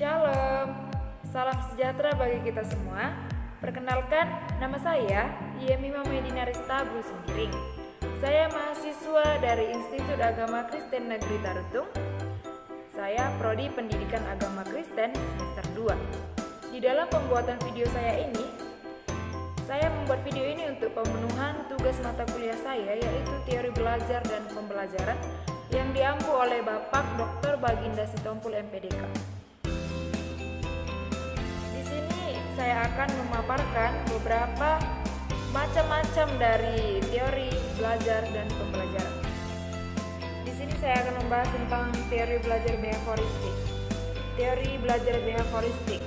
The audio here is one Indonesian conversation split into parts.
Shalom, salam sejahtera bagi kita semua. Perkenalkan, nama saya Yemima Medina Rista Bru Sembiring. Saya mahasiswa dari Institut Agama Kristen Negeri Tarutung. Saya Prodi Pendidikan Agama Kristen semester 2. Di dalam pembuatan video saya ini, saya membuat video ini untuk pemenuhan tugas mata kuliah saya, yaitu Teori Belajar dan Pembelajaran yang diampu oleh Bapak Dr. Baginda Sitompul MPDK. Di sini saya akan memaparkan beberapa macam-macam dari teori belajar dan pembelajaran. Di sini saya akan membahas tentang teori belajar behavioristik. Teori belajar behavioristik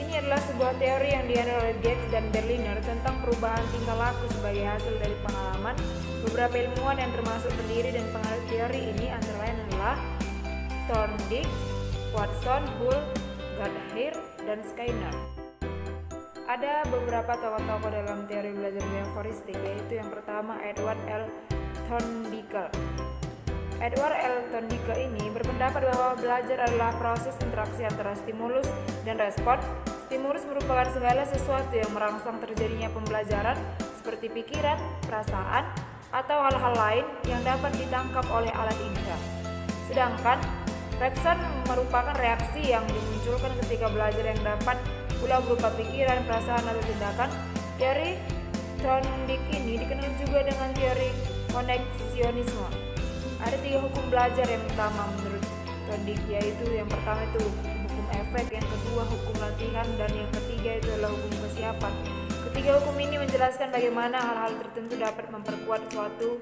ini adalah sebuah teori yang dianut oleh Gates dan Berliner tentang perubahan tingkah laku sebagai hasil dari pengalaman. Beberapa ilmuwan yang termasuk pendiri dan pengarang teori ini antara lain adalah Thorndike, Watson, Hull, Goodhart, dan Skinner. Ada beberapa tokoh-tokoh dalam teori belajar behavioristik, yaitu yang pertama Edward L. Thorndike. Edward L. Thorndike ini berpendapat bahwa belajar adalah proses interaksi antara stimulus dan respon. Stimulus merupakan segala sesuatu yang merangsang terjadinya pembelajaran, seperti pikiran, perasaan, atau hal-hal lain yang dapat ditangkap oleh alat indera. Sedangkan respon merupakan reaksi yang dimunculkan ketika belajar yang dapat pula berupa pikiran, perasaan, atau tindakan. Teori Thorndike ini dikenal juga dengan teori koneksionisme. Ada 3 hukum belajar yang utama menurut Thorndike, yaitu yang pertama itu hukum efek, yang kedua hukum latihan, dan yang ketiga itu adalah hukum kesiapan. Ketiga hukum ini menjelaskan bagaimana hal-hal tertentu dapat memperkuat suatu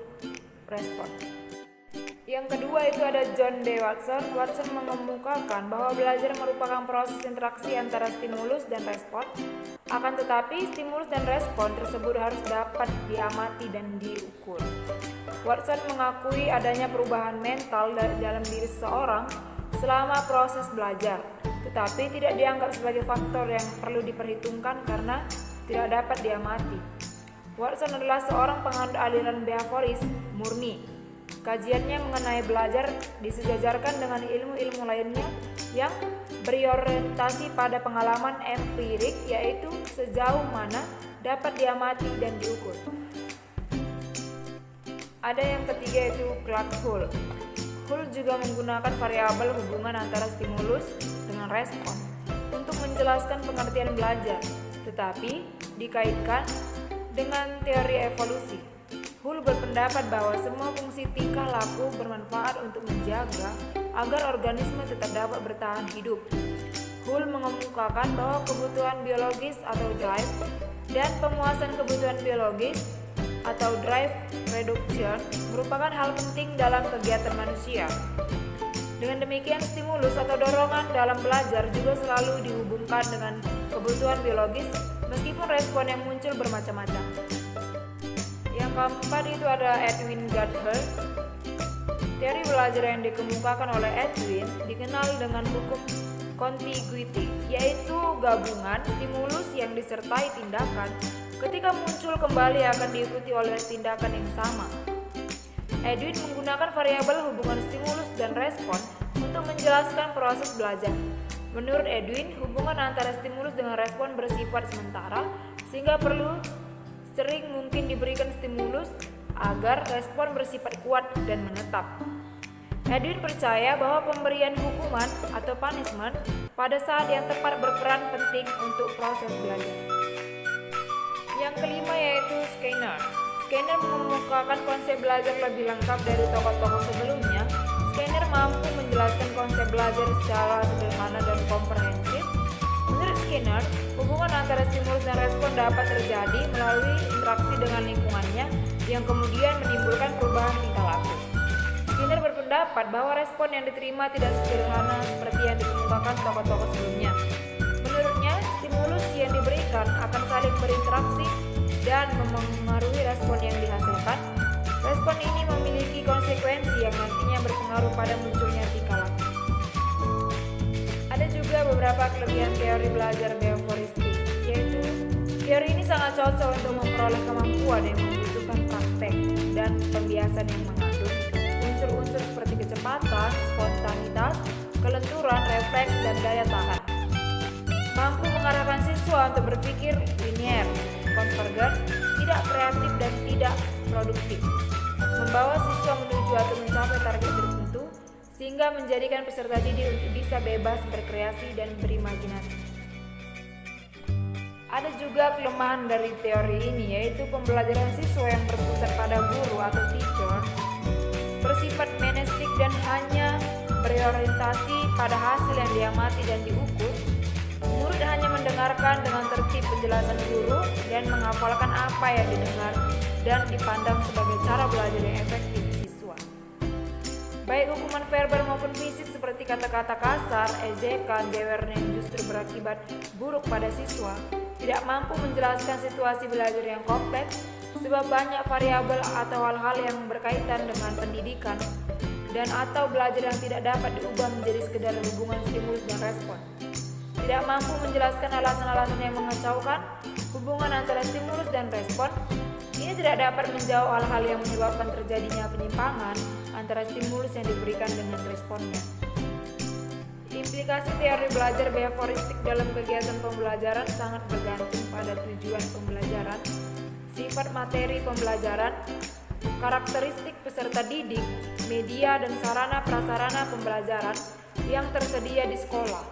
respon. Yang kedua itu ada John D. Watson. Watson mengemukakan bahwa belajar merupakan proses interaksi antara stimulus dan respon. Akan tetapi, stimulus dan respon tersebut harus dapat diamati dan diukur. Watson mengakui adanya perubahan mental dalam diri seseorang selama proses belajar, tetapi tidak dianggap sebagai faktor yang perlu diperhitungkan karena tidak dapat diamati. Watson adalah seorang penganut aliran behavioris murni. Kajiannya mengenai belajar disejajarkan dengan ilmu-ilmu lainnya yang berorientasi pada pengalaman empirik, yaitu sejauh mana dapat diamati dan diukur. Ada yang ketiga yaitu Clark Hull. Hull juga menggunakan variabel hubungan antara stimulus dengan respon untuk menjelaskan pengertian belajar, tetapi dikaitkan dengan teori evolusi. Hull berpendapat bahwa semua fungsi tingkah laku bermanfaat untuk menjaga agar organisme tetap dapat bertahan hidup. Hull mengemukakan bahwa kebutuhan biologis atau drive dan pemuasan kebutuhan biologis atau drive reduction merupakan hal penting dalam kegiatan manusia. Dengan demikian, stimulus atau dorongan dalam belajar juga selalu dihubungkan dengan kebutuhan biologis, meskipun respon yang muncul bermacam-macam. Yang keempat itu ada Edwin Goodhart. Teori belajar yang dikemukakan oleh Edwin dikenal dengan hukum contiguity, yaitu gabungan stimulus yang disertai tindakan ketika muncul kembali akan diikuti oleh tindakan yang sama. Edwin menggunakan variabel hubungan stimulus dan respon untuk menjelaskan proses belajar. Menurut Edwin, hubungan antara stimulus dengan respon bersifat sementara, sehingga perlu sering mungkin diberikan stimulus agar respon bersifat kuat dan menetap. Edwin percaya bahwa pemberian hukuman atau punishment pada saat yang tepat berperan penting untuk proses belajar. Yang kelima yaitu Skinner. Skinner mengemukakan konsep belajar lebih lengkap dari tokoh-tokoh sebelumnya. Skinner mampu menjelaskan konsep belajar secara sederhana dan komprehensif. Menurut Skinner, hubungan antara stimulus dan respon dapat terjadi melalui interaksi dengan lingkungannya yang kemudian menimbulkan perubahan tingkah laku. Skinner berpendapat bahwa respon yang diterima tidak sederhana seperti yang dikemukakan tokoh-tokoh sebelumnya. Menurutnya, stimulus yang diberikan akan saling berinteraksi dan memengaruhi respon yang dihasilkan. Respon ini memiliki konsekuensi yang nantinya berpengaruh pada munculnya tingkah laku. Ada juga beberapa kelebihan teori belajar behavioristik, yaitu teori ini sangat cocok untuk memperoleh kemampuan yang membutuhkan praktek dan pembiasan yang mengandung unsur-unsur seperti kecepatan, spontanitas, kelenturan, kemakmuran, refleks, dan daya tahan. Mampu mengarahkan siswa untuk berpikir linier, konvergen, tidak kreatif dan tidak produktif. Membawa siswa menuju atau mencapai target tertentu, sehingga menjadikan peserta didik untuk bisa bebas berkreasi dan berimajinasi. Ada juga kelemahan dari teori ini, yaitu pembelajaran siswa yang berpusat pada guru atau teacher, bersifat monistik dan hanya berorientasi pada hasil yang diamati dan diukur. Murid hanya mendengarkan dengan tertib penjelasan guru dan menghafalkan apa yang didengar dan dipandang sebagai cara belajar yang efektif siswa. Baik hukuman verbal maupun fisik seperti kata-kata kasar, ejekan, jewer yang justru berakibat buruk pada siswa, tidak mampu menjelaskan situasi belajar yang kompleks sebab banyak variabel atau hal-hal yang berkaitan dengan pendidikan dan atau belajar yang tidak dapat diubah menjadi sekedar hubungan stimulus dan respon. Tidak mampu menjelaskan alasan-alasan yang mengacaukan hubungan antara stimulus dan respon. Ini tidak dapat menjawab hal-hal yang menyebabkan terjadinya penyimpangan antara stimulus yang diberikan dengan responnya. Implikasi teori belajar behavioristik dalam kegiatan pembelajaran sangat bergantung pada tujuan pembelajaran, sifat materi pembelajaran, karakteristik peserta didik, media dan sarana prasarana pembelajaran yang tersedia di sekolah.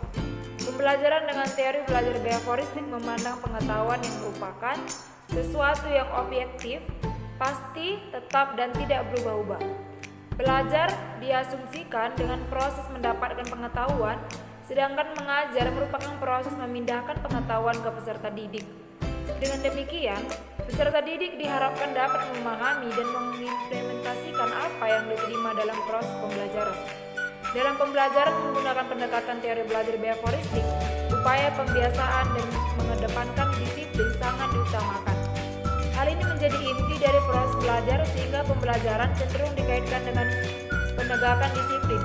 Pembelajaran dengan teori belajar behavioristik memandang pengetahuan yang merupakan sesuatu yang objektif, pasti, tetap, dan tidak berubah-ubah. Belajar diasumsikan dengan proses mendapatkan pengetahuan, sedangkan mengajar merupakan proses memindahkan pengetahuan ke peserta didik. Dengan demikian, peserta didik diharapkan dapat memahami dan mengimplementasikan apa yang diterima dalam proses pembelajaran. Dalam pembelajaran menggunakan pendekatan teori belajar behavioristik, upaya pembiasaan dan mengedepankan disiplin sangat diutamakan. Hal ini menjadi inti dari proses belajar sehingga pembelajaran cenderung dikaitkan dengan penegakan disiplin.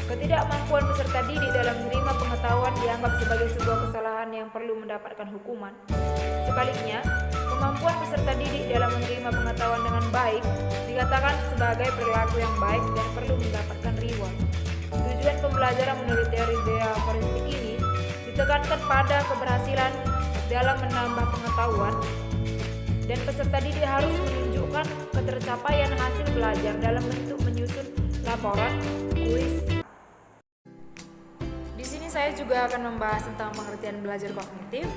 Ketidakmampuan peserta didik dalam menerima pengetahuan dianggap sebagai sebuah kesalahan yang perlu mendapatkan hukuman. Sebaliknya, kemampuan peserta didik dalam menerima pengetahuan dengan baik dikatakan sebagai perilaku yang baik dan perlu mendapatkan reward. Tujuan pembelajaran menurut teori behavioristik ini ditekankan pada keberhasilan dalam menambah pengetahuan, dan peserta didik harus menunjukkan ketercapaian hasil belajar dalam bentuk menyusun laporan, kuis. Di sini saya juga akan membahas tentang pengertian belajar kognitif.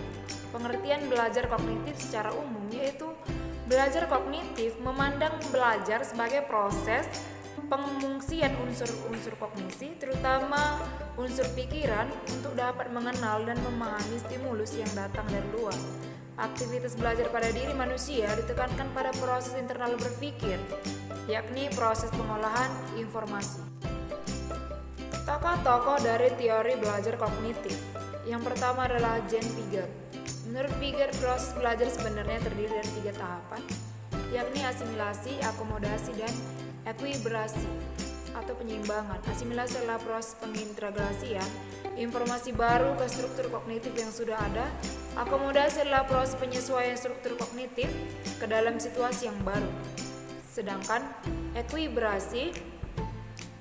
Pengertian belajar kognitif secara umum yaitu belajar kognitif memandang belajar sebagai proses pengfungsian unsur-unsur kognisi, terutama unsur pikiran, untuk dapat mengenal dan memahami stimulus yang datang dari luar. Aktivitas belajar pada diri manusia ditekankan pada proses internal berpikir, yakni proses pengolahan informasi. Tokoh-tokoh dari teori belajar kognitif. Yang pertama adalah Jean Piaget. Menurut Piaget, proses belajar sebenarnya terdiri dari 3 tahapan, yakni asimilasi, akomodasi, dan ekuilibrasi atau penyeimbangan. Asimilasi adalah proses pengintegrasian informasi baru ke struktur kognitif yang sudah ada. Akomodasi adalah proses penyesuaian struktur kognitif ke dalam situasi yang baru. Sedangkan ekuilibrasi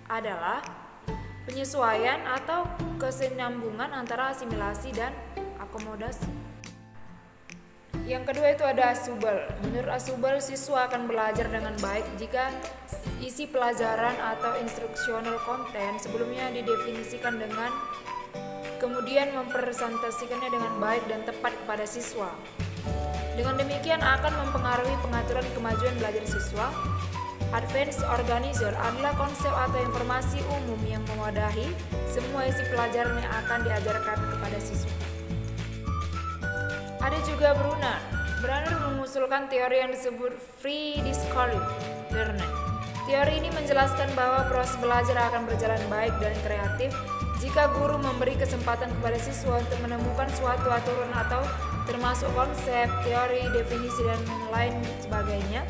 adalah penyesuaian atau kesinambungan antara asimilasi dan akomodasi. Yang kedua itu ada Asubel. Menurut Asubel, siswa akan belajar dengan baik jika isi pelajaran atau instructional content sebelumnya didefinisikan dengan kemudian mempresentasikannya dengan baik dan tepat kepada siswa. Dengan demikian akan mempengaruhi pengaturan kemajuan belajar siswa. Advanced Organizer adalah konsep atau informasi umum yang mewadahi semua isi pelajaran yang akan diajarkan kepada siswa. Ada juga Brunner. Brunner mengusulkan teori yang disebut free discovery learning. Teori ini menjelaskan bahwa proses belajar akan berjalan baik dan kreatif jika guru memberi kesempatan kepada siswa untuk menemukan suatu aturan atau termasuk konsep, teori, definisi, dan lain sebagainya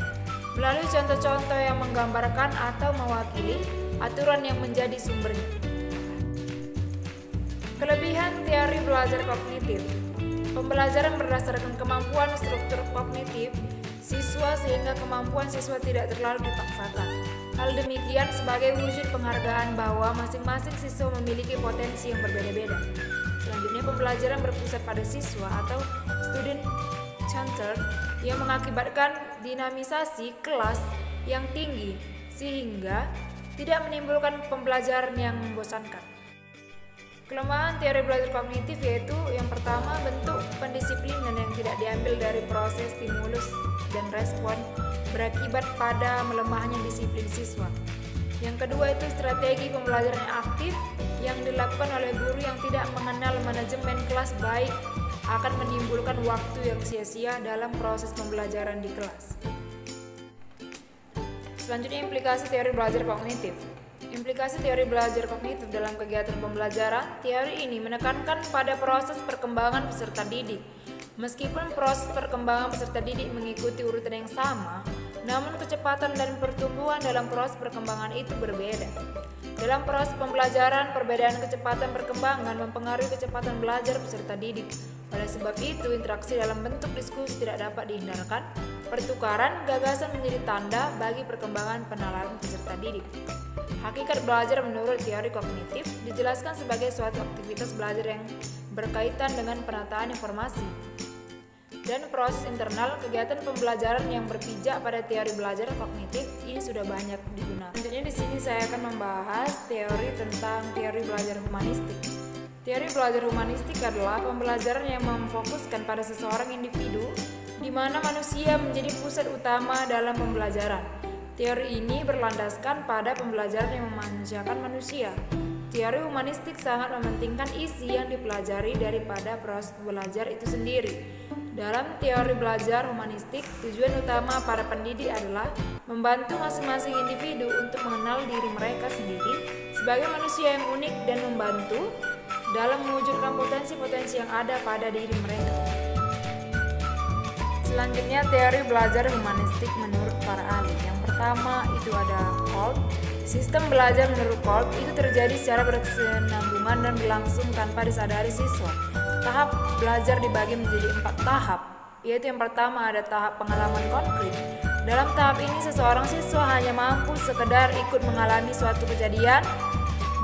melalui contoh-contoh yang menggambarkan atau mewakili aturan yang menjadi sumbernya. Kelebihan teori belajar kognitif. Pembelajaran berdasarkan kemampuan struktur kognitif siswa sehingga kemampuan siswa tidak terlalu dipaksakan. Hal demikian sebagai wujud penghargaan bahwa masing-masing siswa memiliki potensi yang berbeda-beda. Selanjutnya, pembelajaran berpusat pada siswa atau student centered yang mengakibatkan dinamisasi kelas yang tinggi sehingga tidak menimbulkan pembelajaran yang membosankan. Kelemahan teori belajar kognitif yaitu yang pertama, bentuk pendisiplinan yang tidak diambil dari proses stimulus dan respon berakibat pada melemahnya disiplin siswa. Yang kedua itu strategi pembelajaran yang aktif yang dilakukan oleh guru yang tidak mengenal manajemen kelas baik akan menimbulkan waktu yang sia-sia dalam proses pembelajaran di kelas. Selanjutnya, implikasi teori belajar kognitif. Implikasi teori belajar kognitif dalam kegiatan pembelajaran. Teori ini menekankan pada proses perkembangan peserta didik. Meskipun proses perkembangan peserta didik mengikuti urutan yang sama, namun kecepatan dan pertumbuhan dalam proses perkembangan itu berbeda. Dalam proses pembelajaran, perbedaan kecepatan perkembangan mempengaruhi kecepatan belajar peserta didik. Oleh sebab itu, interaksi dalam bentuk diskusi tidak dapat dihindarkan. Pertukaran gagasan menjadi tanda bagi perkembangan penalaran peserta didik. Hakikat belajar menurut teori kognitif dijelaskan sebagai suatu aktivitas belajar yang berkaitan dengan penataan informasi dan proses internal. Kegiatan pembelajaran yang berpijak pada teori belajar kognitif ini sudah banyak digunakan. Selanjutnya di sini saya akan membahas teori tentang teori belajar humanistik. Teori belajar humanistik adalah pembelajaran yang memfokuskan pada seseorang individu di mana manusia menjadi pusat utama dalam pembelajaran. Teori ini berlandaskan pada pembelajaran yang memanusiakan manusia. Teori humanistik sangat mementingkan isi yang dipelajari daripada proses belajar itu sendiri. Dalam teori belajar humanistik, tujuan utama para pendidik adalah membantu masing-masing individu untuk mengenal diri mereka sendiri sebagai manusia yang unik dan membantu dalam mewujudkan potensi-potensi yang ada pada diri mereka. Selanjutnya, teori belajar humanistik menurut para ahli. Yang pertama itu ada Kolb. Sistem belajar menurut Kolb itu terjadi secara berkesinambungan dan berlangsung tanpa disadari siswa. Tahap belajar dibagi menjadi 4 tahap, yaitu yang pertama ada tahap pengalaman konkret. Dalam tahap ini seseorang siswa hanya mampu sekedar ikut mengalami suatu kejadian.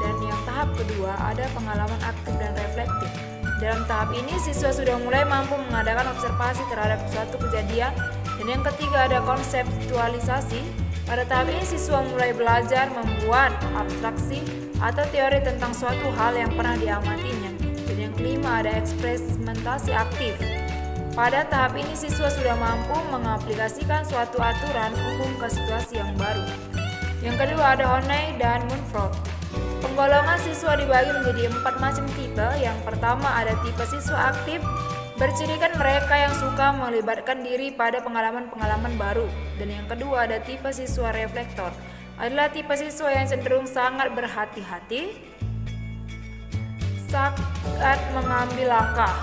Dan yang tahap kedua ada pengalaman aktif dan reflektif. Dalam tahap ini siswa sudah mulai mampu mengadakan observasi terhadap suatu kejadian. Dan yang ketiga ada konseptualisasi. Pada tahap ini siswa mulai belajar membuat abstraksi atau teori tentang suatu hal yang pernah diamatinya. Dan yang kelima ada eksperimentasi aktif. Pada tahap ini siswa sudah mampu mengaplikasikan suatu aturan hukum ke situasi yang baru. Yang kedua ada Honey dan Munford. Penggolongan siswa dibagi menjadi 4 macam tipe. Yang pertama ada tipe siswa aktif, bercirikan mereka yang suka melibatkan diri pada pengalaman-pengalaman baru. Dan yang kedua ada tipe siswa reflektor, adalah tipe siswa yang cenderung sangat berhati-hati saat mengambil langkah.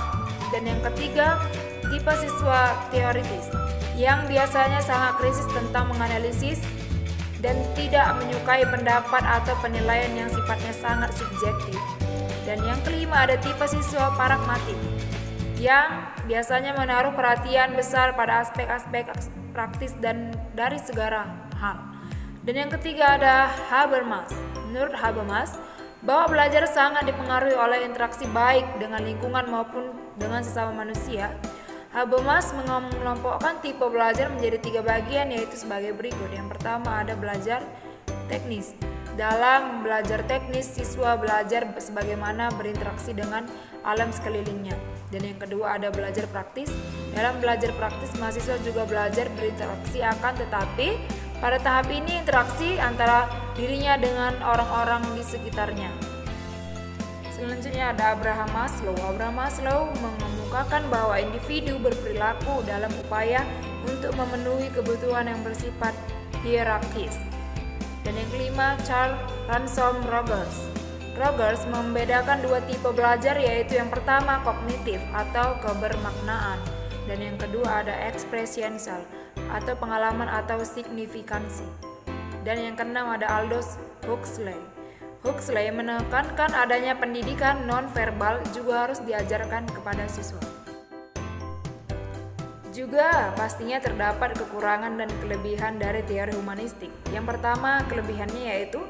Dan yang ketiga tipe siswa teoritis, yang biasanya sangat kritis tentang menganalisis dan tidak menyukai pendapat atau penilaian yang sifatnya sangat subjektif. Dan yang kelima ada tipe siswa pragmatik, yang biasanya menaruh perhatian besar pada aspek-aspek praktis dan dari segala hal. Dan yang ketiga ada Habermas. Menurut Habermas, bahwa belajar sangat dipengaruhi oleh interaksi baik dengan lingkungan maupun dengan sesama manusia. Habermas mengelompokkan tipe belajar menjadi 3 bagian, yaitu sebagai berikut. Yang pertama ada belajar teknis. Dalam belajar teknis, siswa belajar sebagaimana berinteraksi dengan alam sekelilingnya. Dan yang kedua ada belajar praktis. Dalam belajar praktis, mahasiswa juga belajar berinteraksi, akan tetapi pada tahap ini interaksi antara dirinya dengan orang-orang di sekitarnya. Selanjutnya ada Abraham Maslow. Abraham Maslow mengemukakan bahwa individu berperilaku dalam upaya untuk memenuhi kebutuhan yang bersifat hierarkis. Dan yang kelima, Charles Ransom Rogers. Rogers membedakan 2 tipe belajar, yaitu yang pertama kognitif atau kebermaknaan, dan yang kedua ada experiential atau pengalaman atau signifikansi. Dan yang keenam ada Aldous Huxley. Huxley menekankan adanya pendidikan non-verbal juga harus diajarkan kepada siswa. Juga pastinya terdapat kekurangan dan kelebihan dari teori humanistik. Yang pertama, kelebihannya yaitu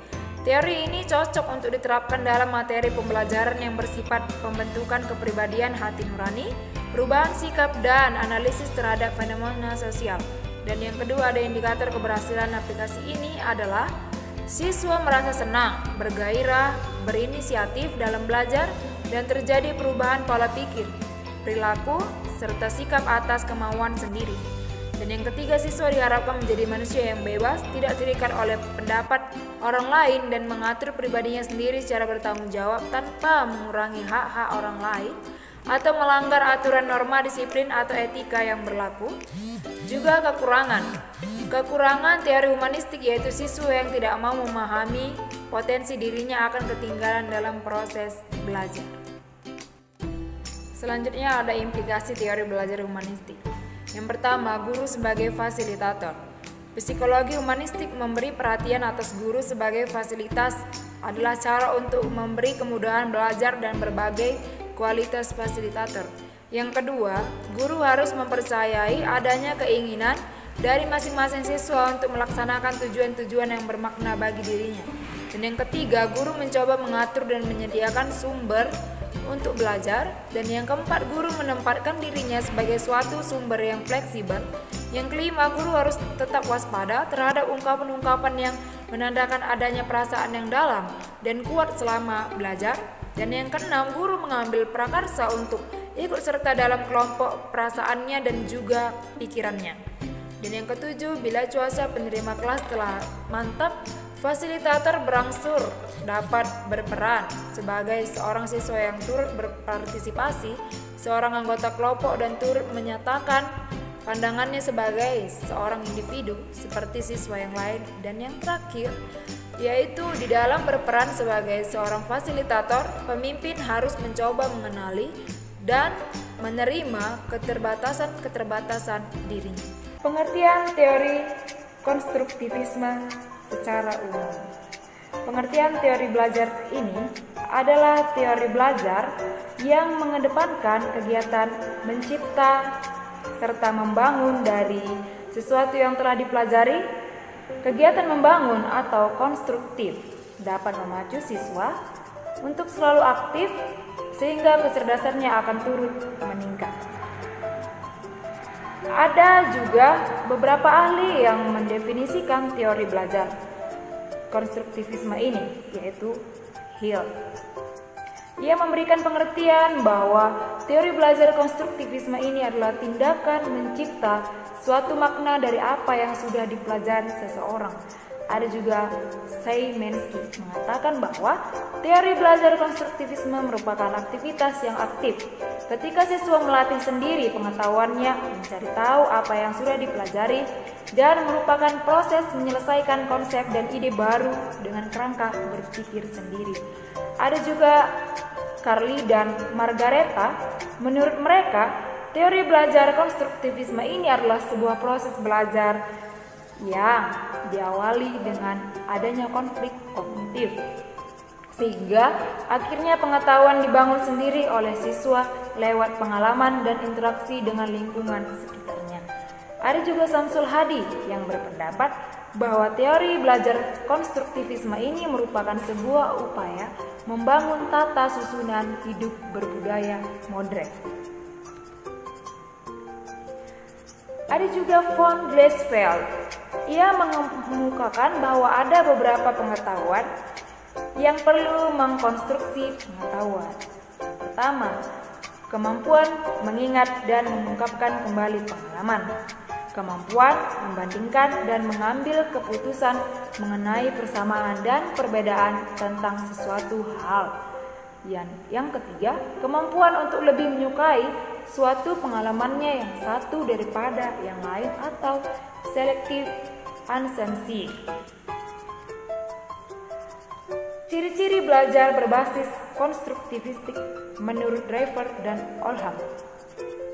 teori ini cocok untuk diterapkan dalam materi pembelajaran yang bersifat pembentukan kepribadian hati nurani, perubahan sikap, dan analisis terhadap fenomena sosial. Dan yang kedua, ada indikator keberhasilan aplikasi ini adalah siswa merasa senang, bergairah, berinisiatif dalam belajar, dan terjadi perubahan pola pikir, perilaku, serta sikap atas kemauan sendiri. Dan yang ketiga, siswa diharapkan menjadi manusia yang bebas, tidak terikat oleh pendapat orang lain, dan mengatur pribadinya sendiri secara bertanggung jawab tanpa mengurangi hak-hak orang lain atau melanggar aturan norma disiplin atau etika yang berlaku. Juga kekurangan teori humanistik yaitu siswa yang tidak mau memahami potensi dirinya akan ketinggalan dalam proses belajar. Selanjutnya ada implikasi teori belajar humanistik. Yang pertama, guru sebagai fasilitator. Psikologi humanistik memberi perhatian atas guru sebagai fasilitas adalah cara untuk memberi kemudahan belajar dan berbagai kualitas fasilitator. Yang kedua, guru harus mempercayai adanya keinginan dari masing-masing siswa untuk melaksanakan tujuan-tujuan yang bermakna bagi dirinya. Dan yang ketiga, guru mencoba mengatur dan menyediakan sumber untuk belajar. Dan yang keempat, guru menempatkan dirinya sebagai suatu sumber yang fleksibel. Yang kelima, guru harus tetap waspada terhadap ungkapan-ungkapan yang menandakan adanya perasaan yang dalam dan kuat selama belajar. Dan yang keenam, guru mengambil prakarsa untuk ikut serta dalam kelompok perasaannya dan juga pikirannya. Dan yang ketujuh, bila cuaca penerima kelas telah mantap, fasilitator berangsur dapat berperan sebagai seorang siswa yang turut berpartisipasi, seorang anggota kelompok, dan turut menyatakan pandangannya sebagai seorang individu seperti siswa yang lain. Dan yang terakhir, yaitu di dalam berperan sebagai seorang fasilitator, pemimpin harus mencoba mengenali dan menerima keterbatasan dirinya. Pengertian teori konstruktivisme secara umum. Pengertian teori belajar ini adalah teori belajar yang mengedepankan kegiatan mencipta serta membangun dari sesuatu yang telah dipelajari. Kegiatan membangun atau konstruktif dapat memacu siswa untuk selalu aktif sehingga kecerdasannya akan turut meningkat. Ada juga beberapa ahli yang mendefinisikan teori belajar konstruktivisme ini, yaitu Hill. Ia memberikan pengertian bahwa teori belajar konstruktivisme ini adalah tindakan mencipta suatu makna dari apa yang sudah dipelajari seseorang. Ada juga Szymanski mengatakan bahwa teori belajar konstruktivisme merupakan aktivitas yang aktif ketika siswa melatih sendiri pengetahuannya, mencari tahu apa yang sudah dipelajari, dan merupakan proses menyelesaikan konsep dan ide baru dengan kerangka berpikir sendiri. Ada juga Carly dan Margareta. Menurut mereka, teori belajar konstruktivisme ini adalah sebuah proses belajar yang diawali dengan adanya konflik kognitif, sehingga akhirnya pengetahuan dibangun sendiri oleh siswa lewat pengalaman dan interaksi dengan lingkungan sekitarnya. Ada juga Samsul Hadi yang berpendapat bahwa teori belajar konstruktivisme ini merupakan sebuah upaya membangun tata susunan hidup berbudaya modern. Ada juga von Glasfeld. Ia mengemukakan bahwa ada beberapa pengetahuan yang perlu mengkonstruksi pengetahuan. Pertama, kemampuan mengingat dan mengungkapkan kembali pengalaman. Kemampuan membandingkan dan mengambil keputusan mengenai persamaan dan perbedaan tentang sesuatu hal. Yang ketiga, kemampuan untuk lebih menyukai suatu pengalamannya yang satu daripada yang lain atau selective uncensored. Ciri-ciri belajar berbasis konstruktivistik menurut Driver dan Oldham.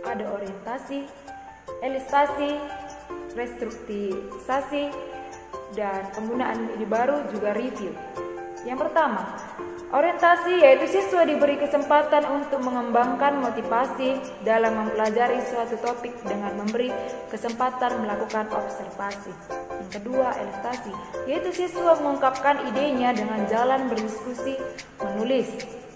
Ada orientasi, elistasi, restrukturisasi, dan penggunaan ide baru juga review. Yang pertama, Orientasi yaitu siswa diberi kesempatan untuk mengembangkan motivasi dalam mempelajari suatu topik dengan memberi kesempatan melakukan observasi. Yang kedua, elastasi, yaitu siswa mengungkapkan idenya dengan jalan berdiskusi, menulis,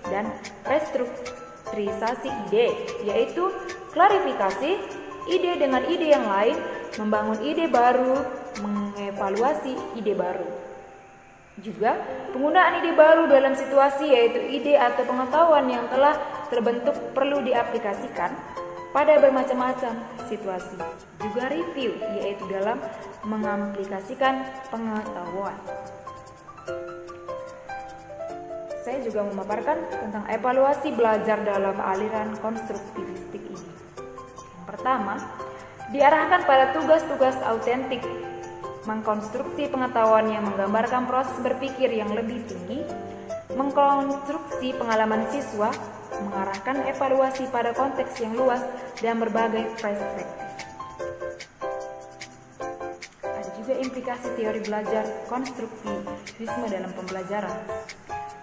dan restrukturisasi ide, yaitu klarifikasi ide dengan ide yang lain, membangun ide baru, mengevaluasi ide baru. Juga penggunaan ide baru dalam situasi, yaitu ide atau pengetahuan yang telah terbentuk perlu diaplikasikan pada bermacam-macam situasi. Juga review, yaitu dalam mengaplikasikan pengetahuan. Saya juga memaparkan tentang evaluasi belajar dalam aliran konstruktivistik ini. Yang pertama, diarahkan pada tugas-tugas autentik, mengkonstruksi pengetahuan yang menggambarkan proses berpikir yang lebih tinggi, mengkonstruksi pengalaman siswa, mengarahkan evaluasi pada konteks yang luas dan berbagai perspektif. Ada juga implikasi teori belajar konstruktivisme dalam pembelajaran.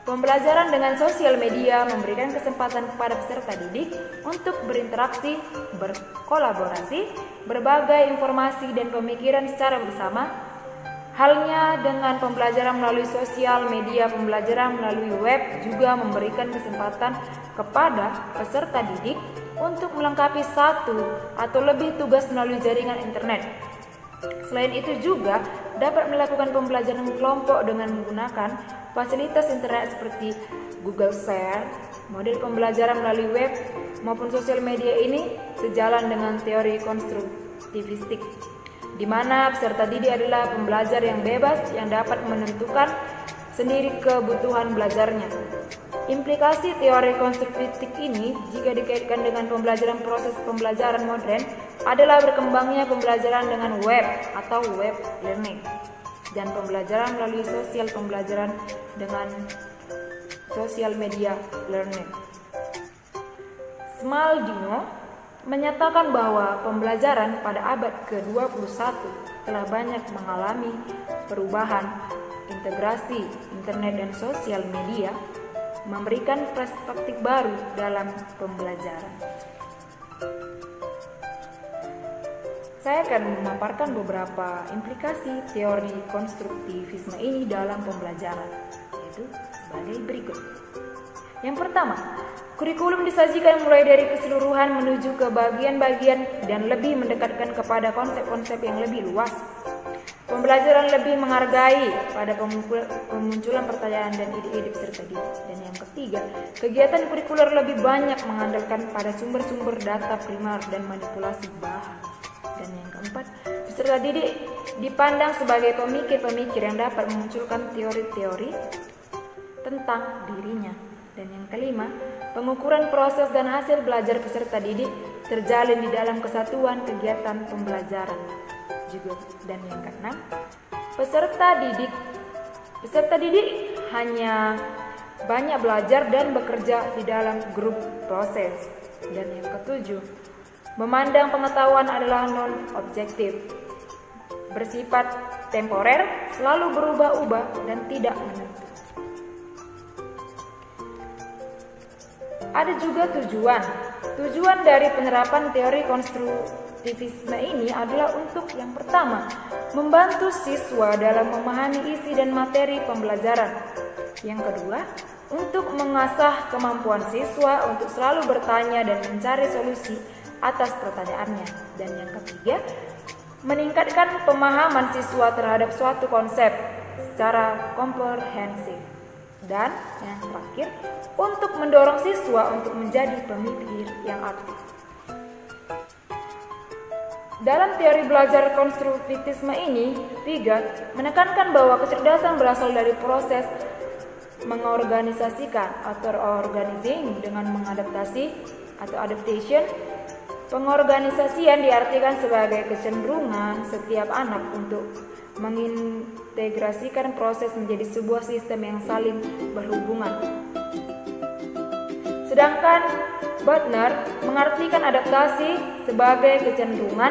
Pembelajaran dengan sosial media memberikan kesempatan kepada peserta didik untuk berinteraksi, berkolaborasi, berbagai informasi dan pemikiran secara bersama. Halnya dengan pembelajaran melalui sosial media, pembelajaran melalui web juga memberikan kesempatan kepada peserta didik untuk melengkapi satu atau lebih tugas melalui jaringan internet. Selain itu juga dapat melakukan pembelajaran kelompok dengan menggunakan fasilitas internet seperti Google Share. Model pembelajaran melalui web maupun sosial media ini sejalan dengan teori konstruktivistik, di mana peserta didik adalah pembelajar yang bebas yang dapat menentukan sendiri kebutuhan belajarnya. Implikasi teori konstruktivistik ini jika dikaitkan dengan pembelajaran proses pembelajaran modern adalah berkembangnya pembelajaran dengan web atau web learning dan pembelajaran melalui sosial pembelajaran dengan social media learning. Smaldino menyatakan bahwa pembelajaran pada abad ke-21 telah banyak mengalami perubahan. Integrasi internet dan sosial media memberikan perspektif baru dalam pembelajaran. Saya akan memaparkan beberapa implikasi teori konstruktivisme ini dalam pembelajaran, yaitu sebagai berikut. Yang pertama, kurikulum disajikan mulai dari keseluruhan menuju ke bagian-bagian dan lebih mendekatkan kepada konsep-konsep yang lebih luas. Pembelajaran lebih menghargai pada pemunculan pertanyaan dan ide-ide peserta didik. Dan yang ketiga, kegiatan kurikuler lebih banyak mengandalkan pada sumber-sumber data primer dan manipulasi bahan. Dan yang keempat, peserta didik dipandang sebagai pemikir-pemikir yang dapat memunculkan teori-teori tentang dirinya. Dan yang kelima, pengukuran proses dan hasil belajar peserta didik terjalin di dalam kesatuan kegiatan pembelajaran. Juga dan yang keenam, peserta didik hanya banyak belajar dan bekerja di dalam grup proses. Dan yang ketujuh, memandang pengetahuan adalah non-objektif, bersifat temporer, selalu berubah-ubah dan tidak menentu. Ada juga tujuan dari penerapan teori konstruktivisme ini adalah untuk yang pertama, membantu siswa dalam memahami isi dan materi pembelajaran. Yang kedua, untuk mengasah kemampuan siswa untuk selalu bertanya dan mencari solusi atas pertanyaannya. Dan yang ketiga, meningkatkan pemahaman siswa terhadap suatu konsep secara komprehensif. Dan yang terakhir, untuk mendorong siswa untuk menjadi pemikir yang aktif. Dalam teori belajar konstruktivisme ini, Piaget menekankan bahwa kecerdasan berasal dari proses mengorganisasikan atau organizing dengan mengadaptasi atau adaptation. Pengorganisasian diartikan sebagai kecenderungan setiap anak untuk mengintegrasikan proses menjadi sebuah sistem yang saling berhubungan. Sedangkan Butner mengartikan adaptasi sebagai kecenderungan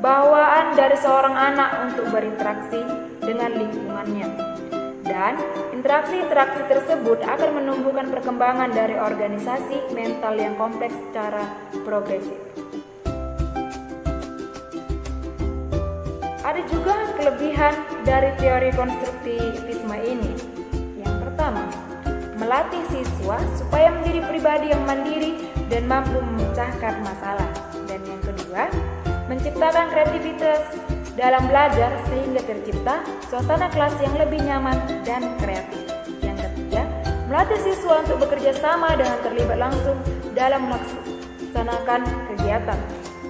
bawaan dari seorang anak untuk berinteraksi dengan lingkungannya. Dan Interaksi-interaksi tersebut akan menumbuhkan perkembangan dari organisasi mental yang kompleks secara progresif. Ada juga kelebihan dari teori konstruktivisme ini. Yang pertama, melatih siswa supaya menjadi pribadi yang mandiri dan mampu memecahkan masalah. Dan yang kedua, menciptakan kreativitas dalam belajar sehingga tercipta suasana kelas yang lebih nyaman dan kreatif. Yang ketiga, melatih siswa untuk bekerja sama dengan terlibat langsung dalam melaksanakan kegiatan.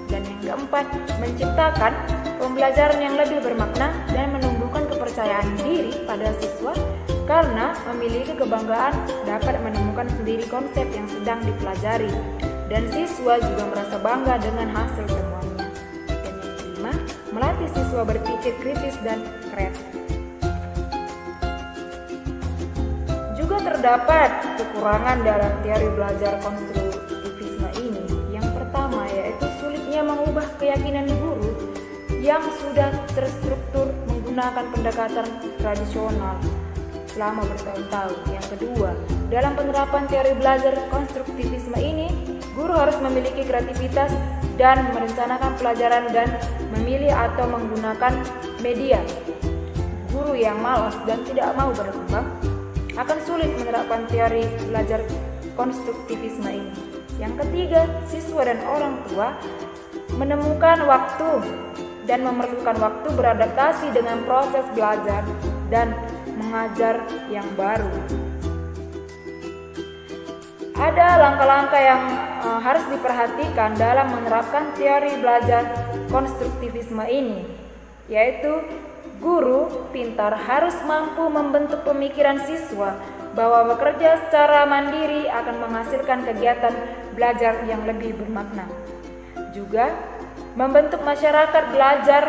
Dan yang keempat, menciptakan pembelajaran yang lebih bermakna dan menumbuhkan kepercayaan diri pada siswa karena memiliki kebanggaan dapat menemukan sendiri konsep yang sedang dipelajari dan siswa juga merasa bangga dengan hasil temuannya. Dan yang kelima, melatih siswa berpikir kritis dan kreatif. Juga terdapat kekurangan dalam teori belajar konstruktivisme ini. Yang pertama yaitu sulitnya mengubah keyakinan guru yang sudah terstruktur menggunakan pendekatan tradisional selama bertahun-tahun. Yang kedua, dalam penerapan teori belajar konstruktivisme ini, guru harus memiliki kreativitas dan merencanakan pelajaran dan memilih atau menggunakan media. Guru yang malas dan tidak mau berkembang akan sulit menerapkan teori belajar konstruktivisme ini. Yang ketiga, siswa dan orang tua menemukan waktu dan memerlukan waktu beradaptasi dengan proses belajar dan mengajar yang baru. Ada langkah-langkah yang harus diperhatikan dalam menerapkan teori belajar konstruktivisme ini, yaitu guru pintar harus mampu membentuk pemikiran siswa bahwa bekerja secara mandiri akan menghasilkan kegiatan belajar yang lebih bermakna. Juga membentuk masyarakat belajar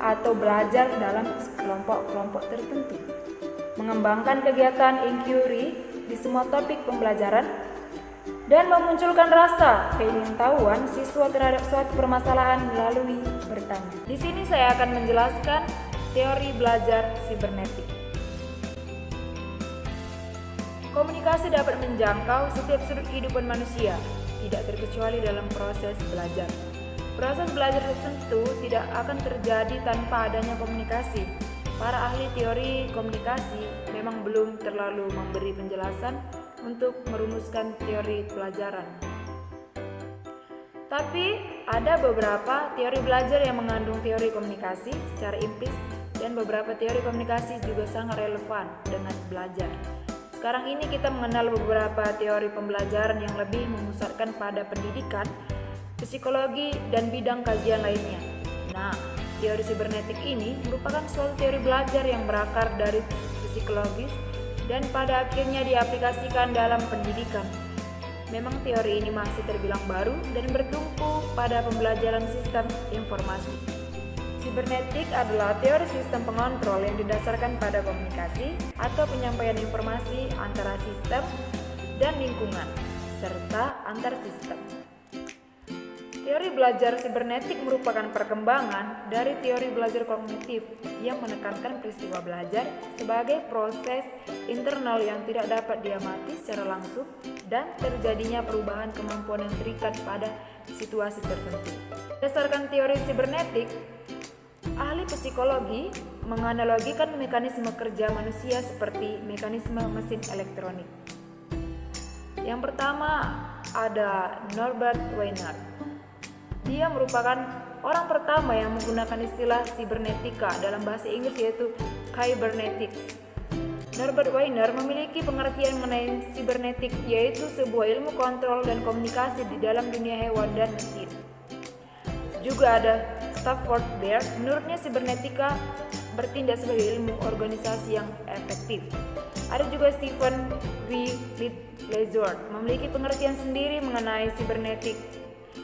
atau belajar dalam kelompok-kelompok tertentu. Mengembangkan kegiatan inquiry di semua topik pembelajaran dan memunculkan rasa keingintahuan siswa terhadap suatu permasalahan melalui bertanya. Di sini saya akan menjelaskan teori belajar sibernetik. Komunikasi dapat menjangkau setiap sudut kehidupan manusia, tidak terkecuali dalam proses belajar. Proses belajar tertentu tidak akan terjadi tanpa adanya komunikasi. Para ahli teori komunikasi memang belum terlalu memberi penjelasan untuk merumuskan teori pelajaran. Tapi ada beberapa teori belajar yang mengandung teori komunikasi secara implisit dan beberapa teori komunikasi juga sangat relevan dengan belajar. Sekarang ini kita mengenal beberapa teori pembelajaran yang lebih memusatkan pada pendidikan, psikologi, dan bidang kajian lainnya. Nah, teori sibernetik ini merupakan suatu teori belajar yang berakar dari psikologis dan pada akhirnya diaplikasikan dalam pendidikan. Memang teori ini masih terbilang baru dan bertumpu pada pembelajaran sistem informasi. Sibernetik adalah teori sistem pengontrol yang didasarkan pada komunikasi atau penyampaian informasi antara sistem dan lingkungan, serta antar sistem. Teori belajar sibernetik merupakan perkembangan dari teori belajar kognitif yang menekankan peristiwa belajar sebagai proses internal yang tidak dapat diamati secara langsung dan terjadinya perubahan kemampuan yang terikat pada situasi tertentu. Berdasarkan teori sibernetik, ahli psikologi menganalogikan mekanisme kerja manusia seperti mekanisme mesin elektronik. Yang pertama ada Norbert Wiener. Dia merupakan orang pertama yang menggunakan istilah sibernetika dalam bahasa Inggris yaitu cybernetics. Norbert Wiener memiliki pengertian mengenai sibernetik yaitu sebuah ilmu kontrol dan komunikasi di dalam dunia hewan dan mesin. Juga ada Stafford Beer, menurutnya sibernetika bertindak sebagai ilmu organisasi yang efektif. Ada juga Stephen W. Lazar memiliki pengertian sendiri mengenai sibernetik,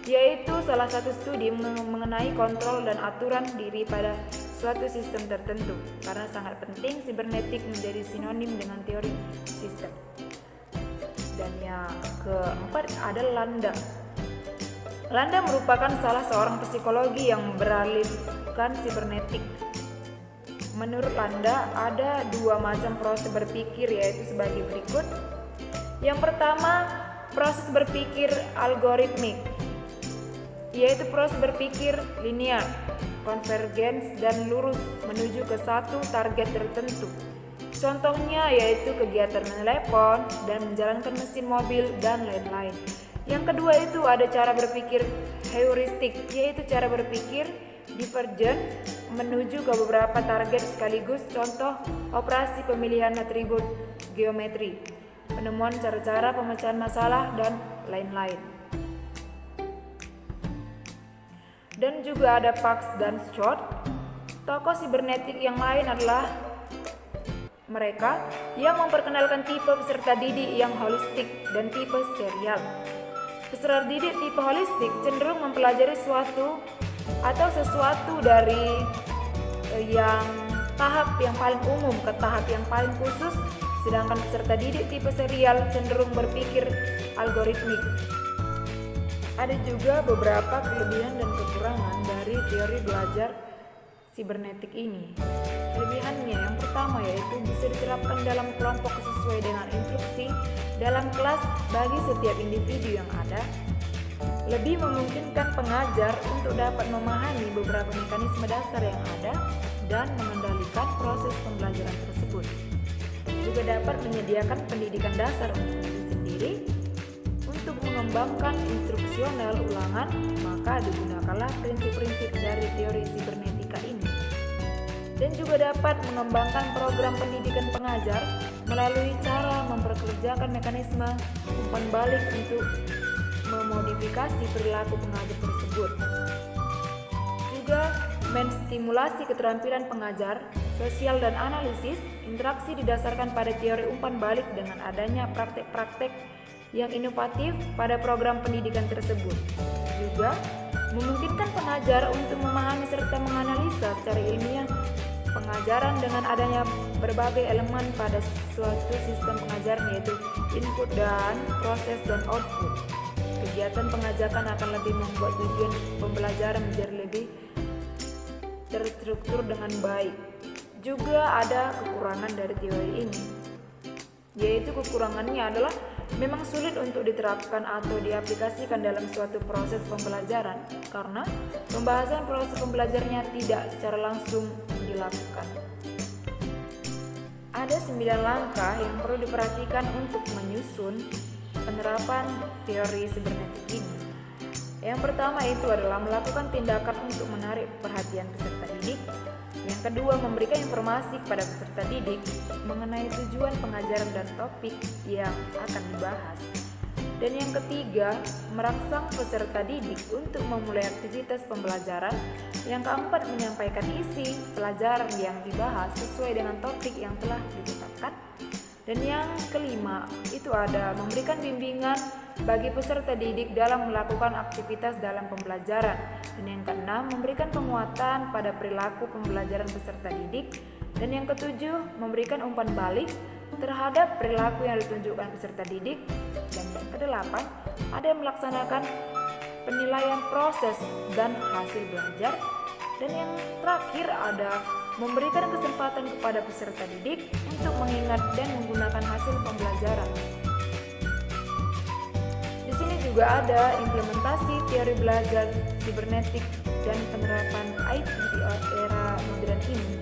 yaitu salah satu studi mengenai kontrol dan aturan diri pada suatu sistem tertentu. Karena sangat penting, sibernetik menjadi sinonim dengan teori sistem. Dan yang keempat ada Landa. Landa merupakan salah seorang psikologi yang beralihkan sibernetik. menurut Landa ada dua macam proses berpikir, yaitu sebagai berikut. Yang pertama, proses berpikir algoritmik, yaitu proses berpikir linear, konvergens, dan lurus menuju ke satu target tertentu. Contohnya yaitu kegiatan menelepon dan menjalankan mesin mobil dan lain-lain. Yang kedua itu ada cara berpikir heuristik, yaitu cara berpikir divergen menuju ke beberapa target sekaligus. Contoh operasi pemilihan atribut geometri, penemuan cara-cara pemecahan masalah, dan lain-lain. Dan juga ada Parks dan Short. Tokoh sibernetik yang lain adalah mereka yang memperkenalkan tipe peserta didik yang holistik dan tipe serial. Peserta didik tipe holistik cenderung mempelajari suatu atau sesuatu dari yang tahap yang paling umum ke tahap yang paling khusus, sedangkan peserta didik tipe serial cenderung berpikir algoritmik. Ada juga beberapa kelebihan dan kekurangan dari teori belajar sibernetik ini. Kelebihannya yang pertama yaitu bisa diterapkan dalam kelompok sesuai dengan instruksi dalam kelas bagi setiap individu yang ada. Lebih memungkinkan pengajar untuk dapat memahami beberapa mekanisme dasar yang ada dan mengendalikan proses pembelajaran tersebut. Juga dapat menyediakan pendidikan dasar untuk diri sendiri. Untuk mengembangkan instruksional ulangan, maka digunakanlah prinsip-prinsip dari teori sibernetika ini. Dan juga dapat mengembangkan program pendidikan pengajar melalui cara memperkerjakan mekanisme umpan balik untuk memodifikasi perilaku pengajar tersebut. Juga menstimulasi keterampilan pengajar, sosial dan analisis interaksi didasarkan pada teori umpan balik dengan adanya praktek-praktek yang inovatif pada program pendidikan tersebut. Juga memungkinkan pengajar untuk memahami serta menganalisa secara ilmiah pengajaran dengan adanya berbagai elemen pada suatu sistem pengajaran, yaitu input dan proses dan output. Kegiatan pengajaran akan lebih membuat tujuan pembelajaran menjadi lebih terstruktur dengan baik. Juga ada kekurangan dari teori ini, yaitu kekurangannya adalah memang sulit untuk diterapkan atau diaplikasikan dalam suatu proses pembelajaran karena pembahasan proses pembelajarannya tidak secara langsung dilakukan. Ada 9 langkah yang perlu diperhatikan untuk menyusun penerapan teori sibernetik ini. Yang pertama itu adalah melakukan tindakan untuk menarik perhatian peserta didik. Yang kedua, memberikan informasi kepada peserta didik mengenai tujuan pengajaran dan topik yang akan dibahas. Dan yang ketiga, merangsang peserta didik untuk memulai aktivitas pembelajaran. Yang keempat, menyampaikan isi pelajaran yang dibahas sesuai dengan topik yang telah ditetapkan. Dan yang kelima, itu ada memberikan bimbingan bagi peserta didik dalam melakukan aktivitas dalam pembelajaran. Dan yang keenam, memberikan penguatan pada perilaku pembelajaran peserta didik. Dan yang ketujuh, memberikan umpan balik terhadap perilaku yang ditunjukkan peserta didik. Dan yang kedelapan, ada yang melaksanakan penilaian proses dan hasil belajar. Dan yang terakhir ada memberikan kesempatan kepada peserta didik untuk mengingat dan menggunakan hasil pembelajaran. Di sini juga ada implementasi teori belajar sibernetik dan penerapan IT di era modern ini.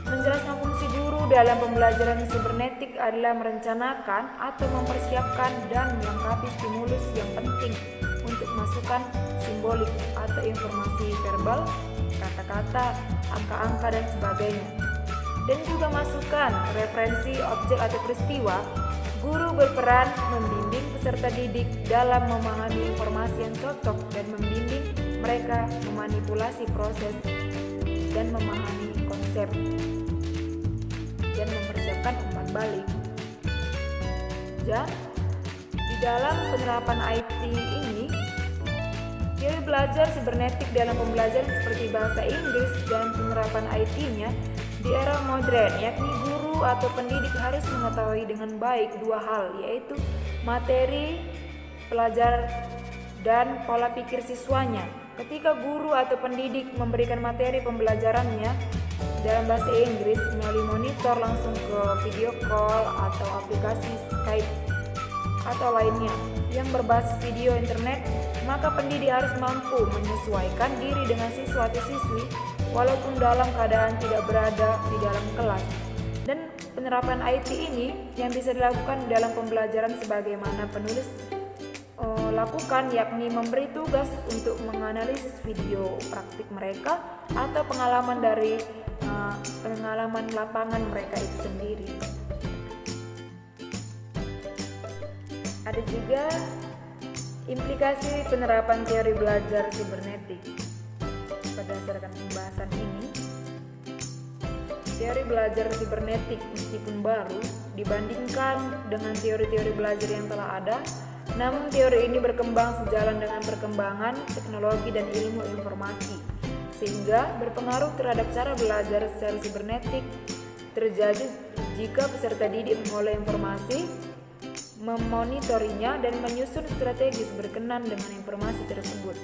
Menjelaskan fungsi guru dalam pembelajaran sibernetik adalah merencanakan atau mempersiapkan dan melengkapi stimulus yang penting untuk masukan simbolik atau informasi verbal, kata-kata, angka-angka dan sebagainya. Dan juga masukan referensi objek atau peristiwa. Guru berperan membimbing peserta didik dalam memahami informasi yang cocok dan membimbing mereka memanipulasi proses dan memahami konsep dan mempersiapkan umpan balik. Dan di dalam penerapan IT ini, teori belajar sibernetik dalam pembelajaran seperti bahasa Inggris dan penerapan IT-nya di era modern, yakni guru atau pendidik harus mengetahui dengan baik dua hal, yaitu materi pelajar dan pola pikir siswanya. Ketika guru atau pendidik memberikan materi pembelajarannya, dalam bahasa Inggris melalui monitor langsung ke video call atau aplikasi Skype atau lainnya yang berbasis video internet, maka pendidik harus mampu menyesuaikan diri dengan siswa atau siswi walaupun dalam keadaan tidak berada di dalam kelas. Dan penerapan IT ini yang bisa dilakukan dalam pembelajaran sebagaimana penulis lakukan, yakni memberi tugas untuk menganalisis video praktik mereka atau pengalaman dari pengalaman lapangan mereka itu sendiri. Ada juga implikasi penerapan teori belajar sibernetik. Berdasarkan pembahasan ini, teori belajar sibernetik meskipun baru dibandingkan dengan teori-teori belajar yang telah ada, namun teori ini berkembang sejalan dengan perkembangan teknologi dan ilmu informasi, sehingga berpengaruh terhadap cara belajar secara sibernetik terjadi jika peserta didik mengolah informasi, memonitorinya, dan menyusun strategi berkenan dengan informasi tersebut.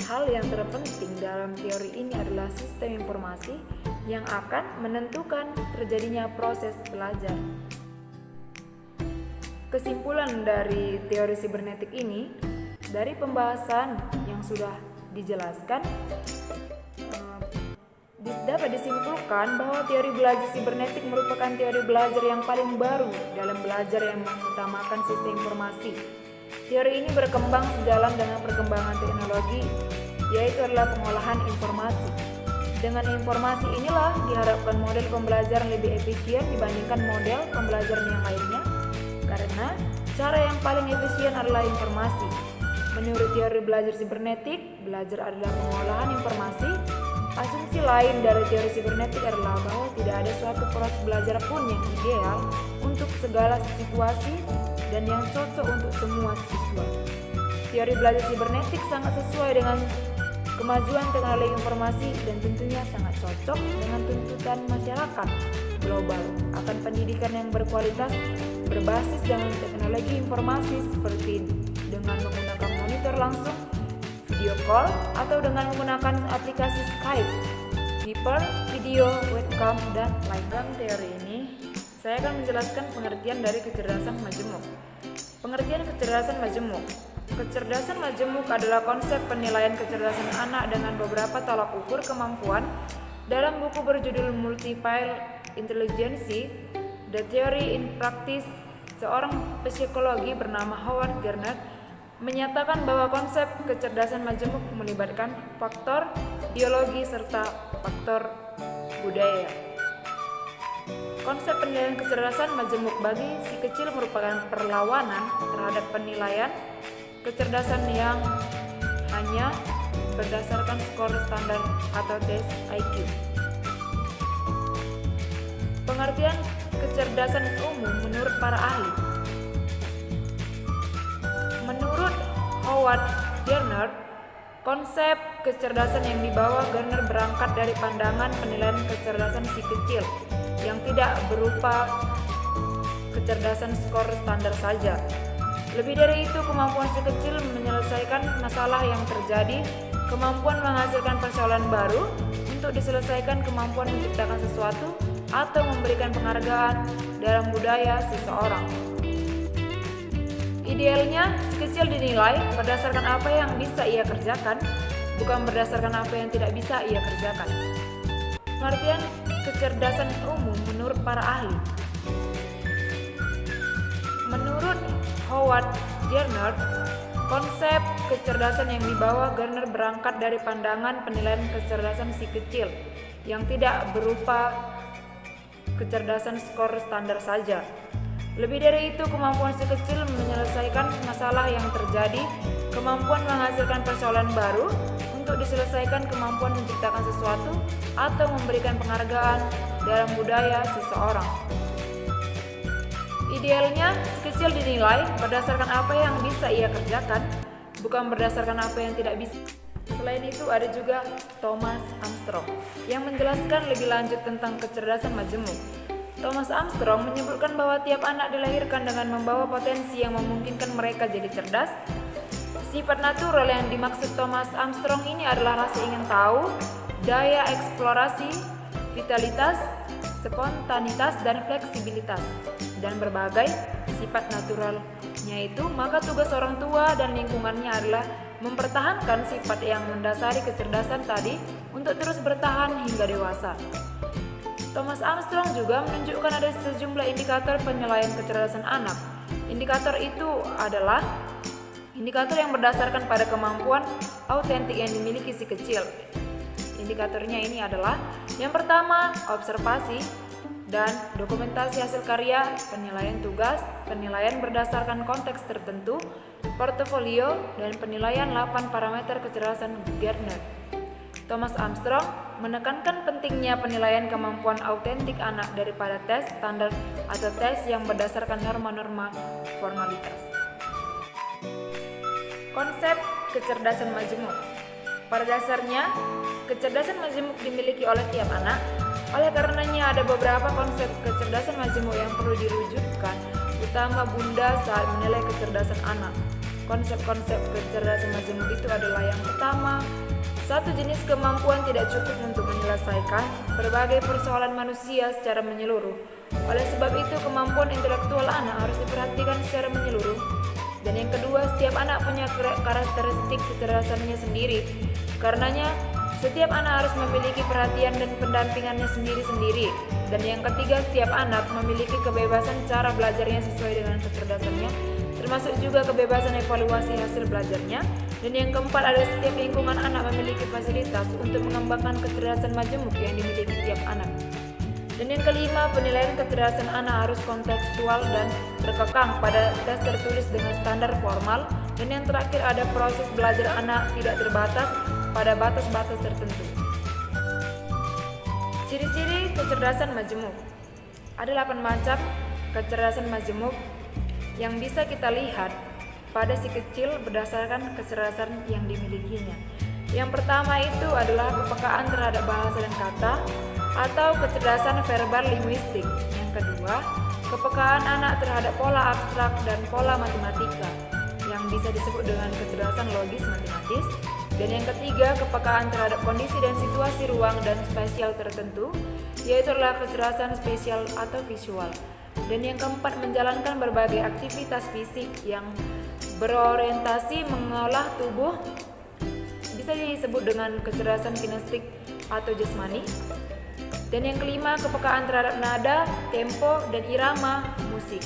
Hal yang terpenting dalam teori ini adalah sistem informasi yang akan menentukan terjadinya proses belajar. Kesimpulan dari teori sibernetik ini, dari pembahasan yang sudah dijelaskan, dapat disimpulkan bahwa teori belajar sibernetik merupakan teori belajar yang paling baru dalam belajar yang mengutamakan sistem informasi. Teori ini berkembang sejalan dengan perkembangan teknologi, yaitu adalah pengolahan informasi. Dengan informasi inilah diharapkan model pembelajaran lebih efisien dibandingkan model pembelajaran yang lainnya, karena cara yang paling efisien adalah informasi. Menurut teori belajar sibernetik, belajar adalah pengolahan informasi. Asumsi lain dari teori sibernetik adalah bahwa tidak ada suatu proses belajar pun yang ideal untuk segala situasi dan yang cocok untuk semua siswa. Teori belajar sibernetik sangat sesuai dengan kemajuan teknologi informasi dan tentunya sangat cocok dengan tuntutan masyarakat global akan pendidikan yang berkualitas berbasis dengan teknologi informasi seperti dengan menggunakan monitor langsung, video call, atau dengan menggunakan aplikasi Skype, Viber, video, webcam, dan lain. Dalam teori ini, saya akan menjelaskan pengertian dari kecerdasan majemuk. Pengertian kecerdasan majemuk. Kecerdasan majemuk adalah konsep penilaian kecerdasan anak dengan beberapa tolak ukur kemampuan. Dalam buku berjudul Multiple Intelligence, The Theory in Practice, seorang psikologi bernama Howard Gardner menyatakan bahwa konsep kecerdasan majemuk melibatkan faktor biologi serta faktor budaya. Konsep penilaian kecerdasan majemuk bagi si kecil merupakan perlawanan terhadap penilaian kecerdasan yang hanya berdasarkan skor standar atau tes IQ. Pengertian kecerdasan umum menurut para ahli. Menurut Howard Gardner, konsep kecerdasan yang dibawa Gardner berangkat dari pandangan penilaian kecerdasan si kecil yang tidak berupa kecerdasan skor standar saja. Lebih dari itu, kemampuan si kecil menyelesaikan masalah yang terjadi, kemampuan menghasilkan persoalan baru, untuk diselesaikan kemampuan menciptakan sesuatu, atau memberikan penghargaan dalam budaya seseorang. Idealnya, si kecil dinilai berdasarkan apa yang bisa ia kerjakan, bukan berdasarkan apa yang tidak bisa ia kerjakan. Pengertian kecerdasan umum menurut para ahli. Menurut Howard Gardner, konsep kecerdasan yang dibawa Gardner berangkat dari pandangan penilaian kecerdasan si kecil yang tidak berupa kecerdasan skor standar saja. Lebih dari itu, kemampuan si kecil menyelesaikan masalah yang terjadi, kemampuan menghasilkan persoalan baru, untuk diselesaikan kemampuan menciptakan sesuatu, atau memberikan penghargaan dalam budaya seseorang. Idealnya, si kecil dinilai berdasarkan apa yang bisa ia kerjakan, bukan berdasarkan apa yang tidak bisa. Selain itu, ada juga Thomas Armstrong yang menjelaskan lebih lanjut tentang kecerdasan majemuk. Thomas Armstrong menyebutkan bahwa tiap anak dilahirkan dengan membawa potensi yang memungkinkan mereka jadi cerdas. Sifat natural yang dimaksud Thomas Armstrong ini adalah rasa ingin tahu, daya eksplorasi, vitalitas, spontanitas, dan fleksibilitas, dan berbagai sifat naturalnya itu, maka tugas orang tua dan lingkungannya adalah mempertahankan sifat yang mendasari kecerdasan tadi untuk terus bertahan hingga dewasa. Thomas Armstrong juga menunjukkan ada sejumlah indikator penilaian kecerdasan anak. Indikator itu adalah indikator yang berdasarkan pada kemampuan autentik yang dimiliki si kecil. Indikatornya ini adalah yang pertama, observasi dan dokumentasi hasil karya, penilaian tugas, penilaian berdasarkan konteks tertentu, portofolio, dan penilaian 8 parameter kecerdasan Gardner. Thomas Armstrong menekankan pentingnya penilaian kemampuan autentik anak daripada tes standar atau tes yang berdasarkan norma-norma formalitas. Konsep kecerdasan majemuk. Pada dasarnya, kecerdasan majemuk dimiliki oleh tiap anak. Oleh karenanya ada beberapa konsep kecerdasan majemuk yang perlu dirujukkan, utama Bunda saat menilai kecerdasan anak. Konsep-konsep kecerdasan majemuk itu adalah yang pertama, satu jenis kemampuan tidak cukup untuk menyelesaikan berbagai persoalan manusia secara menyeluruh. Oleh sebab itu, kemampuan intelektual anak harus diperhatikan secara menyeluruh. Dan yang kedua, setiap anak punya karakteristik kecerdasannya sendiri. Karenanya, setiap anak harus memiliki perhatian dan pendampingannya sendiri-sendiri. Dan yang ketiga, setiap anak memiliki kebebasan cara belajarnya sesuai dengan kecerdasannya, termasuk juga kebebasan evaluasi hasil belajarnya. Dan yang keempat, ada setiap lingkungan anak memiliki fasilitas untuk mengembangkan kecerdasan majemuk yang dimiliki tiap anak. Dan yang kelima, penilaian kecerdasan anak harus kontekstual dan terkekang pada tes tertulis dengan standar formal. Dan yang terakhir, ada proses belajar anak tidak terbatas pada batas-batas tertentu. Ciri-ciri kecerdasan majemuk. Ada 8 macam kecerdasan majemuk yang bisa kita lihat pada si kecil berdasarkan kecerdasan yang dimilikinya. Yang pertama itu adalah kepekaan terhadap bahasa dan kata atau kecerdasan verbal linguistik. Yang kedua, kepekaan anak terhadap pola abstrak dan pola matematika yang bisa disebut dengan kecerdasan logis matematis. Dan yang ketiga, kepekaan terhadap kondisi dan situasi ruang dan spasial tertentu, yaitu adalah kecerdasan spesial atau visual. Dan yang keempat, menjalankan berbagai aktivitas fisik yang berorientasi mengolah tubuh, bisa disebut dengan kecerdasan kinestik atau jasmani. Dan yang kelima, kepekaan terhadap nada, tempo, dan irama musik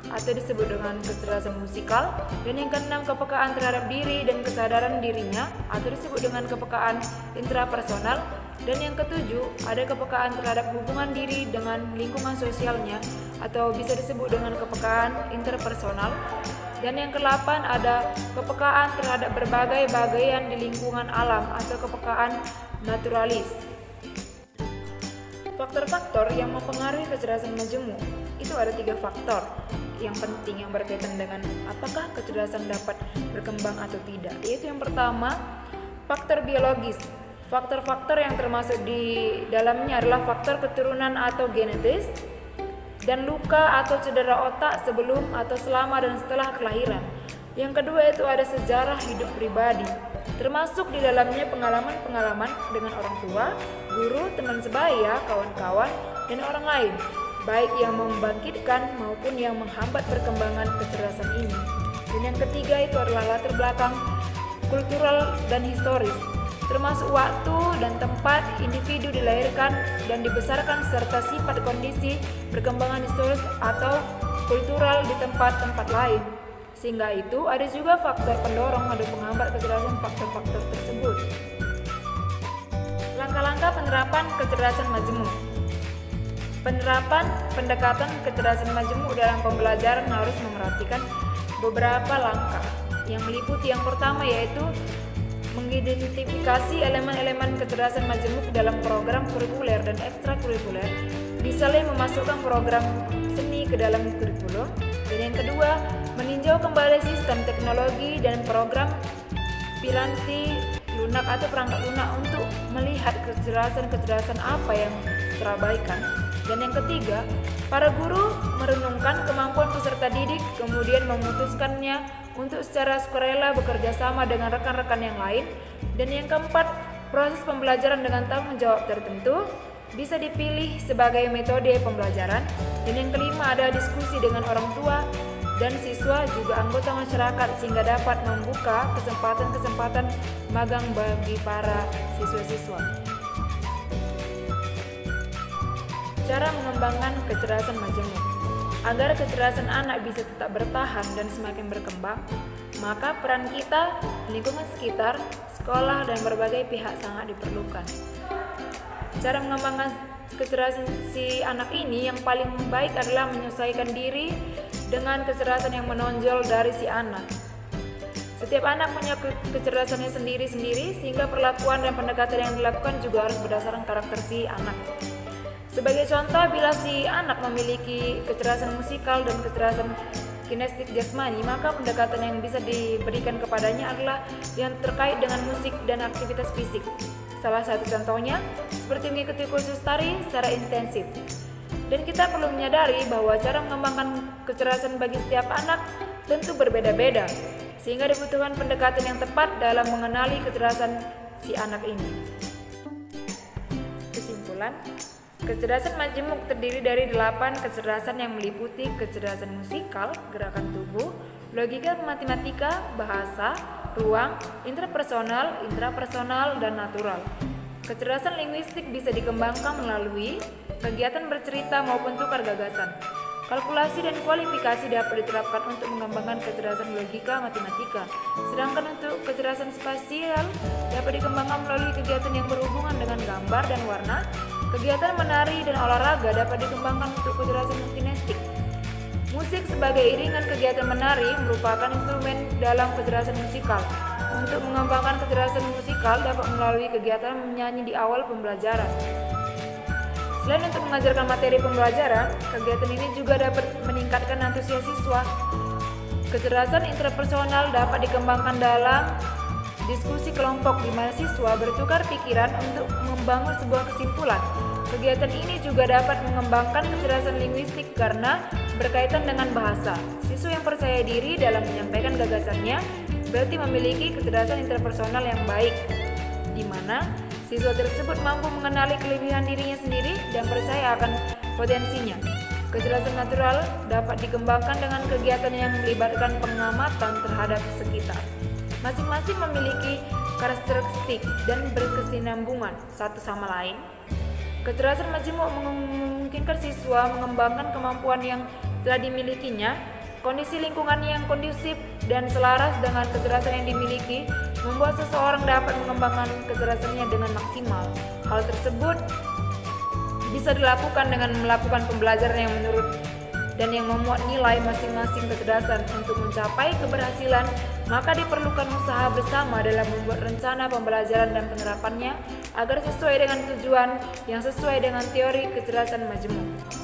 atau disebut dengan kecerdasan musikal. Dan yang keenam, kepekaan terhadap diri dan kesadaran dirinya atau disebut dengan kepekaan intrapersonal. Dan yang ketujuh, ada kepekaan terhadap hubungan diri dengan lingkungan sosialnya atau bisa disebut dengan kepekaan interpersonal. Dan yang kedelapan, ada kepekaan terhadap berbagai bagian di lingkungan alam atau kepekaan naturalis. Faktor-faktor yang mempengaruhi kecerdasan majemuk itu ada 3 faktor yang penting yang berkaitan dengan apakah kecerdasan dapat berkembang atau tidak. Yaitu yang pertama, faktor biologis. Faktor-faktor yang termasuk di dalamnya adalah faktor keturunan atau genetis, dan luka atau cedera otak sebelum atau selama dan setelah kelahiran. Yang kedua itu ada sejarah hidup pribadi, termasuk di dalamnya pengalaman-pengalaman dengan orang tua, guru, teman sebaya, kawan-kawan, dan orang lain, baik yang membangkitkan maupun yang menghambat perkembangan kecerdasan ini. Dan yang ketiga itu adalah latar belakang kultural dan historis, termasuk waktu dan tempat individu dilahirkan dan dibesarkan serta sifat kondisi perkembangan historis atau kultural di tempat-tempat lain. Sehingga itu ada juga faktor pendorong atau penghambat kecerdasan faktor-faktor tersebut. Langkah-langkah penerapan kecerdasan majemuk. Penerapan pendekatan kecerdasan majemuk dalam pembelajaran harus memerhatikan beberapa langkah yang meliputi yang pertama yaitu mengidentifikasi elemen-elemen kecerdasan majemuk dalam program kurikuler dan ekstrakurikuler, misalnya memasukkan program seni ke dalam kurikulum. Dan yang kedua, meninjau kembali sistem teknologi dan program piranti lunak atau perangkat lunak untuk melihat kecerdasan-kecerdasan apa yang terabaikan. Dan yang ketiga, para guru merenungkan kemampuan peserta didik, kemudian memutuskannya untuk secara sukarela bekerja sama dengan rekan-rekan yang lain. Dan yang keempat, proses pembelajaran dengan tanggung jawab tertentu. bisa dipilih sebagai metode pembelajaran. Dan yang kelima ada diskusi dengan orang tua dan siswa juga anggota masyarakat sehingga dapat membuka kesempatan-kesempatan magang bagi para siswa-siswa. Cara mengembangkan kecerdasan majemuk. Agar kecerdasan anak bisa tetap bertahan dan semakin berkembang, maka peran kita, lingkungan sekitar, sekolah, dan berbagai pihak sangat diperlukan. Cara mengembangkan kecerdasan si anak ini yang paling baik adalah menyesuaikan diri dengan kecerdasan yang menonjol dari si anak. Setiap anak punya kecerdasannya sendiri-sendiri, sehingga perlakuan dan pendekatan yang dilakukan juga harus berdasarkan karakter si anak. Sebagai contoh, bila si anak memiliki kecerdasan musikal dan kecerdasan kinestik jasmani, maka pendekatan yang bisa diberikan kepadanya adalah yang terkait dengan musik dan aktivitas fisik. Salah satu contohnya seperti mengikuti kursus tari secara intensif. Dan kita perlu menyadari bahwa cara mengembangkan kecerdasan bagi setiap anak tentu berbeda-beda, sehingga dibutuhkan pendekatan yang tepat dalam mengenali kecerdasan si anak ini. Kesimpulan, kecerdasan majemuk terdiri dari 8 kecerdasan yang meliputi kecerdasan musikal, gerakan tubuh, logika matematika, bahasa, ruang, intrapersonal, dan natural. Kecerdasan linguistik bisa dikembangkan melalui kegiatan bercerita maupun tukar gagasan. Kalkulasi dan kualifikasi dapat diterapkan untuk mengembangkan kecerdasan logika matematika. Sedangkan untuk kecerdasan spasial dapat dikembangkan melalui kegiatan yang berhubungan dengan gambar dan warna. Kegiatan menari dan olahraga dapat dikembangkan untuk kecerdasan kinestik. Musik sebagai iringan kegiatan menari merupakan instrumen dalam kecerdasan musikal. Untuk mengembangkan kecerdasan musikal dapat melalui kegiatan menyanyi di awal pembelajaran. Selain untuk mengajarkan materi pembelajaran, kegiatan ini juga dapat meningkatkan antusias siswa. Kecerdasan interpersonal dapat dikembangkan dalam diskusi kelompok di mana siswa bertukar pikiran untuk membangun sebuah kesimpulan. Kegiatan ini juga dapat mengembangkan kecerdasan linguistik karena berkaitan dengan bahasa. Siswa yang percaya diri dalam menyampaikan gagasannya berarti memiliki kecerdasan interpersonal yang baik, di mana siswa tersebut mampu mengenali kelebihan dirinya sendiri dan percaya akan potensinya. Kecerdasan natural dapat dikembangkan dengan kegiatan yang melibatkan pengamatan terhadap sekitar. Masing-masing memiliki karakteristik dan berkesinambungan satu sama lain. Kecerdasan majemuk memungkinkan siswa mengembangkan kemampuan yang telah dimilikinya. Kondisi lingkungan yang kondusif dan selaras dengan kecerdasan yang dimiliki membuat seseorang dapat mengembangkan kecerdasannya dengan maksimal. Hal tersebut bisa dilakukan dengan melakukan pembelajaran yang menurut dan yang memuat nilai masing-masing kecerdasan. Untuk mencapai keberhasilan, maka diperlukan usaha bersama dalam membuat rencana pembelajaran dan penerapannya agar sesuai dengan tujuan yang sesuai dengan teori kecerdasan majemuk.